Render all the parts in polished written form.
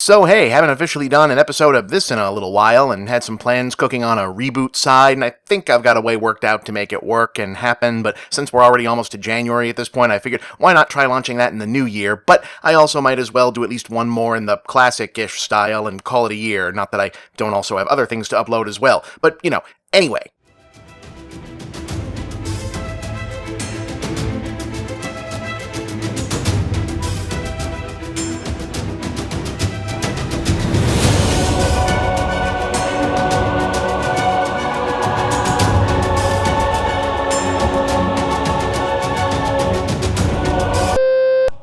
So hey, haven't officially done an episode of this in a little while and had some plans cooking on a reboot side, and I think I've got a way worked out to make it work and happen, but since we're already almost to January at this point, I figured why not try launching that in the new year, but I also might as well do at least one more in the classic-ish style and call it a year, not that I don't also have other things to upload as well, but anyway.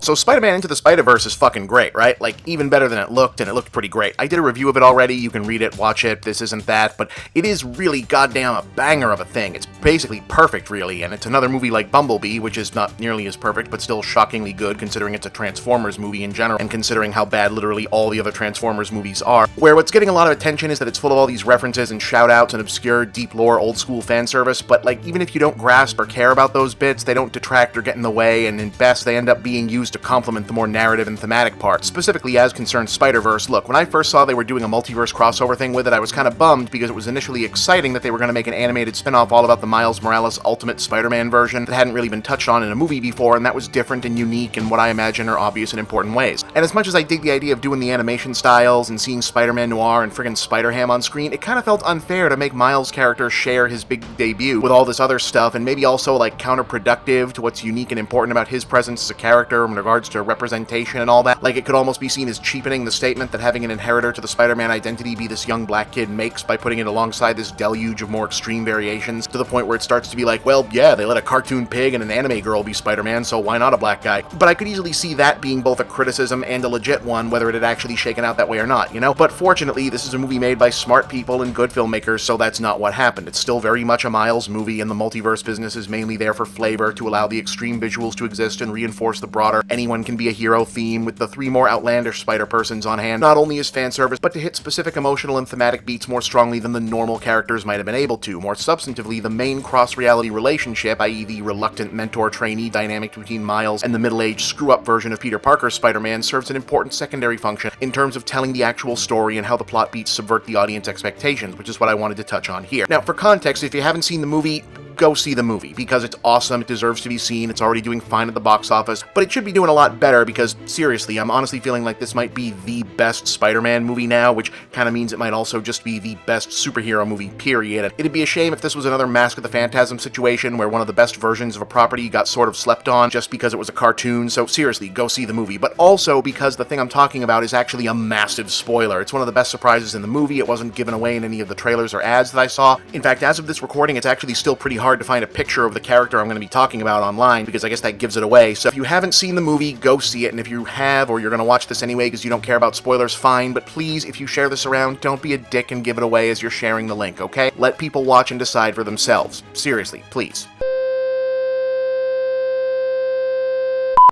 So Spider-Man Into the Spider-Verse is fucking great, right? Like, even better than it looked, and it looked pretty great. I did a review of it already, you can read it, watch it, this isn't that, but it is really goddamn a banger of a thing. It's basically perfect, really, and it's another movie like Bumblebee, which is not nearly as perfect, but still shockingly good, considering it's a Transformers movie in general, and considering how bad literally all the other Transformers movies are. Where what's getting a lot of attention is that it's full of all these references and shout-outs and obscure, deep lore, old-school fan service, but, like, even if you don't grasp or care about those bits, they don't detract or get in the way, and at best, they end up being used to complement the more narrative and thematic parts, specifically as concerns Spider-Verse. Look, when I first saw they were doing a multiverse crossover thing with it, I was kind of bummed because it was initially exciting that they were going to make an animated spin-off all about the Miles Morales Ultimate Spider-Man version that hadn't really been touched on in a movie before, and that was different and unique in what I imagine are obvious and important ways. And as much as I dig the idea of doing the animation styles and seeing Spider-Man Noir and friggin' Spider-Ham on screen, it kind of felt unfair to make Miles' character share his big debut with all this other stuff, and maybe also like counterproductive to what's unique and important about his presence as a character in regards to representation and all that. Like, it could almost be seen as cheapening the statement that having an inheritor to the Spider-Man identity be this young black kid makes by putting it alongside this deluge of more extreme variations, to the point where it starts to be like, well, yeah, they let a cartoon pig and an anime girl be Spider-Man, so why not a black guy? But I could easily see that being both a criticism and a legit one, whether it had actually shaken out that way or not, But fortunately, this is a movie made by smart people and good filmmakers, so that's not what happened. It's still very much a Miles movie, and the multiverse business is mainly there for flavor, to allow the extreme visuals to exist and reinforce the broader anyone can be a hero theme, with the 3 more outlandish Spider-Persons on hand, not only as fan service, but to hit specific emotional and thematic beats more strongly than the normal characters might have been able to. More substantively, the main cross-reality relationship, i.e. the reluctant mentor-trainee dynamic between Miles and the middle-aged screw-up version of Peter Parker's Spider-Man, serves an important secondary function in terms of telling the actual story and how the plot beats subvert the audience expectations, which is what I wanted to touch on here. Now, for context, if you haven't seen the movie, go see the movie, because it's awesome, it deserves to be seen, it's already doing fine at the box office, but it should be doing a lot better because, seriously, I'm honestly feeling like this might be the best Spider-Man movie now, which kind of means it might also just be the best superhero movie, period. It'd be a shame if this was another Mask of the Phantasm situation where one of the best versions of a property got sort of slept on just because it was a cartoon, so seriously, go see the movie, but also because the thing I'm talking about is actually a massive spoiler. It's one of the best surprises in the movie. It wasn't given away in any of the trailers or ads that I saw. In fact, as of this recording, it's actually still pretty hard to find a picture of the character I'm going to be talking about online, because I guess that gives it away. So if you haven't seen the movie, go see it, and if you have, or you're going to watch this anyway because you don't care about spoilers, fine, but please, if you share this around, don't be a dick and give it away as you're sharing the link, okay? Let people watch and decide for themselves. Seriously, please.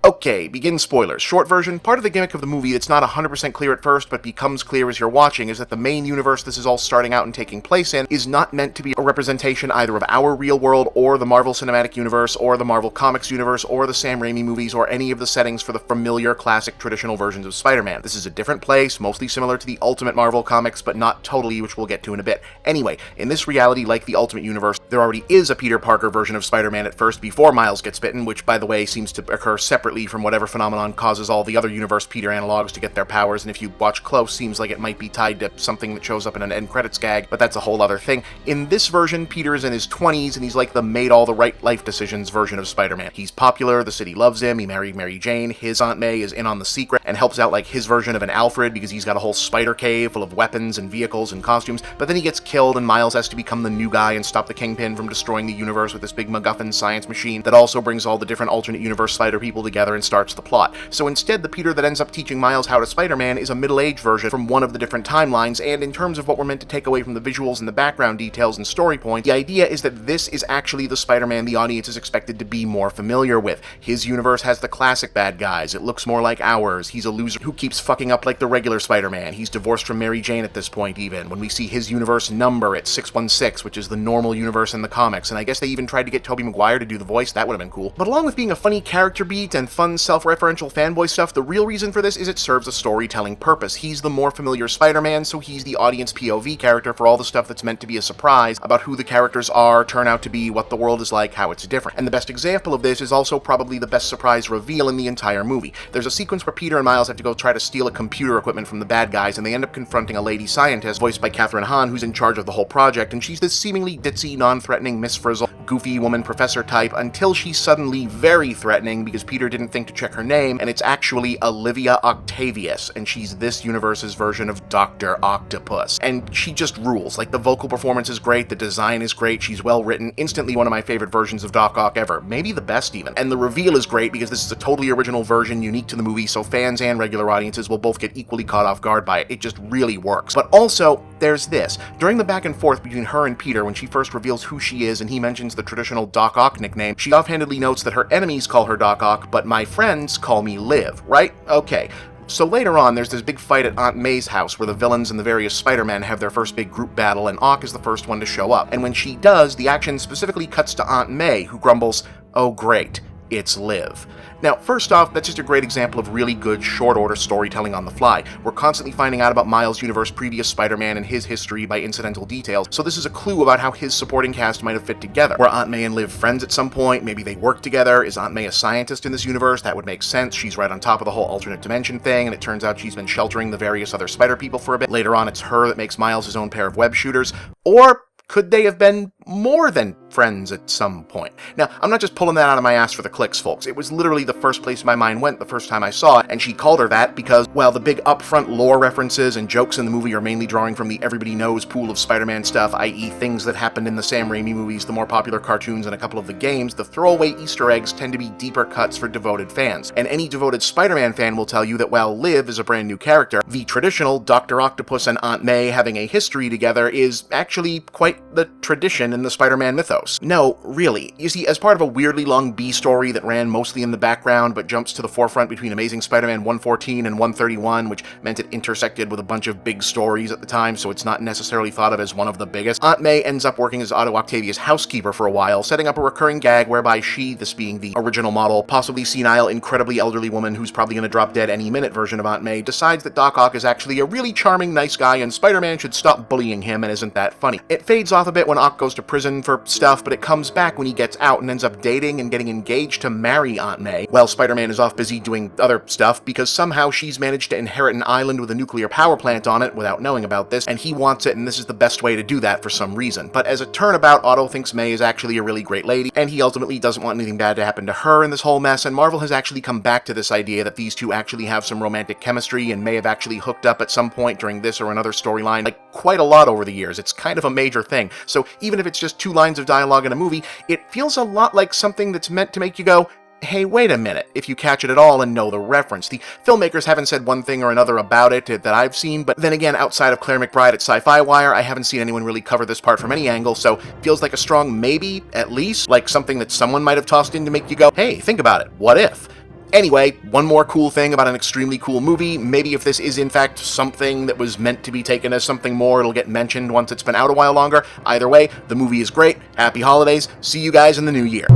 Okay, begin spoilers. Short version, part of the gimmick of the movie that's not 100% clear at first, but becomes clear as you're watching, is that the main universe this is all starting out and taking place in is not meant to be a representation either of our real world, or the Marvel Cinematic Universe, or the Marvel Comics Universe, or the Sam Raimi movies, or any of the settings for the familiar, classic, traditional versions of Spider-Man. This is a different place, mostly similar to the Ultimate Marvel comics, but not totally, which we'll get to in a bit. Anyway, in this reality, like the Ultimate Universe, there already is a Peter Parker version of Spider-Man at first, before Miles gets bitten, which, by the way, seems to occur separately from whatever phenomenon causes all the other universe Peter analogs to get their powers, and if you watch close, seems like it might be tied to something that shows up in an end credits gag, but that's a whole other thing. In this version, Peter is in his 20s, and he's like the made all the right life decisions version of Spider-Man. He's popular, the city loves him, he married Mary Jane, his Aunt May is in on the secret, and helps out like his version of an Alfred, because he's got a whole spider cave full of weapons and vehicles and costumes, but then he gets killed, and Miles has to become the new guy and stop the Kingpin from destroying the universe with this big MacGuffin science machine that also brings all the different alternate universe Spider people together and starts the plot. So instead, the Peter that ends up teaching Miles how to Spider-Man is a middle-aged version from one of the different timelines, and in terms of what we're meant to take away from the visuals and the background details and story point, the idea is that this is actually the Spider-Man the audience is expected to be more familiar with. His universe has the classic bad guys, it looks more like ours, he's a loser who keeps fucking up like the regular Spider-Man, he's divorced from Mary Jane at this point even, when we see his universe number at 616, which is the normal universe in the comics, and I guess they even tried to get Tobey Maguire to do the voice, that would have been cool. But along with being a funny character beat and fun, self-referential fanboy stuff, the real reason for this is it serves a storytelling purpose. He's the more familiar Spider-Man, so he's the audience POV character for all the stuff that's meant to be a surprise about who the characters are, turn out to be, what the world is like, how it's different. And the best example of this is also probably the best surprise reveal in the entire movie. There's a sequence where Peter and Miles have to go try to steal a computer equipment from the bad guys, and they end up confronting a lady scientist, voiced by Kathryn Hahn, who's in charge of the whole project, and she's this seemingly ditzy, non-threatening Miss Frizzle, goofy woman professor type, until she's suddenly very threatening because Peter didn't think to check her name, and it's actually Olivia Octavius, and she's this universe's version of Dr. Octopus. And she just rules. Like, the vocal performance is great, the design is great, she's well written, instantly one of my favorite versions of Doc Ock ever, maybe the best even. And the reveal is great because this is a totally original version, unique to the movie, so fans and regular audiences will both get equally caught off guard by it. It just really works. But also, there's this. During the back and forth between her and Peter, when she first reveals who she is and he mentions the traditional Doc Ock nickname, she offhandedly notes that her enemies call her Doc Ock, but my friends call me Liv, right? Okay. So later on, there's this big fight at Aunt May's house where the villains and the various Spider-Men have their first big group battle, and Ock is the first one to show up. And when she does, the action specifically cuts to Aunt May, who grumbles, "Oh great, it's Liv." Now, first off, that's just a great example of really good, short-order storytelling on the fly. We're constantly finding out about Miles' universe, previous Spider-Man, and his history by incidental details, so this is a clue about how his supporting cast might have fit together. Were Aunt May and Liv friends at some point? Maybe they work together? Is Aunt May a scientist in this universe? That would make sense. She's right on top of the whole alternate dimension thing, and it turns out she's been sheltering the various other Spider people for a bit. Later on, it's her that makes Miles his own pair of web shooters. Or could they have been more than friends at some point? Now, I'm not just pulling that out of my ass for the clicks, folks. It was literally the first place my mind went the first time I saw it, and she called her that because, well, the big upfront lore references and jokes in the movie are mainly drawing from the everybody knows pool of Spider-Man stuff, i.e. things that happened in the Sam Raimi movies, the more popular cartoons, and a couple of the games. The throwaway Easter eggs tend to be deeper cuts for devoted fans. And any devoted Spider-Man fan will tell you that while Liv is a brand new character, the traditional Dr. Octopus and Aunt May having a history together is actually quite the tradition in the Spider-Man mythos. No, really. You see, as part of a weirdly long B story that ran mostly in the background but jumps to the forefront between Amazing Spider-Man 114 and 131, which meant it intersected with a bunch of big stories at the time, so it's not necessarily thought of as one of the biggest, Aunt May ends up working as Otto Octavius' housekeeper for a while, setting up a recurring gag whereby she, this being the original model, possibly senile, incredibly elderly woman who's probably gonna drop dead any minute version of Aunt May, decides that Doc Ock is actually a really charming, nice guy and Spider-Man should stop bullying him and isn't that funny. It fades off a bit when Ock goes to prison for stuff, but it comes back when he gets out and ends up dating and getting engaged to marry Aunt May, while Spider-Man is off busy doing other stuff because somehow she's managed to inherit an island with a nuclear power plant on it without knowing about this, and he wants it, and this is the best way to do that for some reason. But as a turnabout, Otto thinks May is actually a really great lady, and he ultimately doesn't want anything bad to happen to her in this whole mess, and Marvel has actually come back to this idea that these two actually have some romantic chemistry and may have actually hooked up at some point during this or another storyline, like quite a lot over the years. It's kind of a major thing. So even if it's just 2 lines of dialogue in a movie, it feels a lot like something that's meant to make you go, hey, wait a minute, if you catch it at all and know the reference. The filmmakers haven't said one thing or another about it that I've seen, but then again, outside of Claire McBride at Sci-Fi Wire, I haven't seen anyone really cover this part from any angle, so feels like a strong maybe, at least, like something that someone might have tossed in to make you go, hey, think about it, what if? Anyway, one more cool thing about an extremely cool movie, maybe if this is in fact something that was meant to be taken as something more, it'll get mentioned once it's been out a while longer. Either way, the movie is great, happy holidays, see you guys in the new year.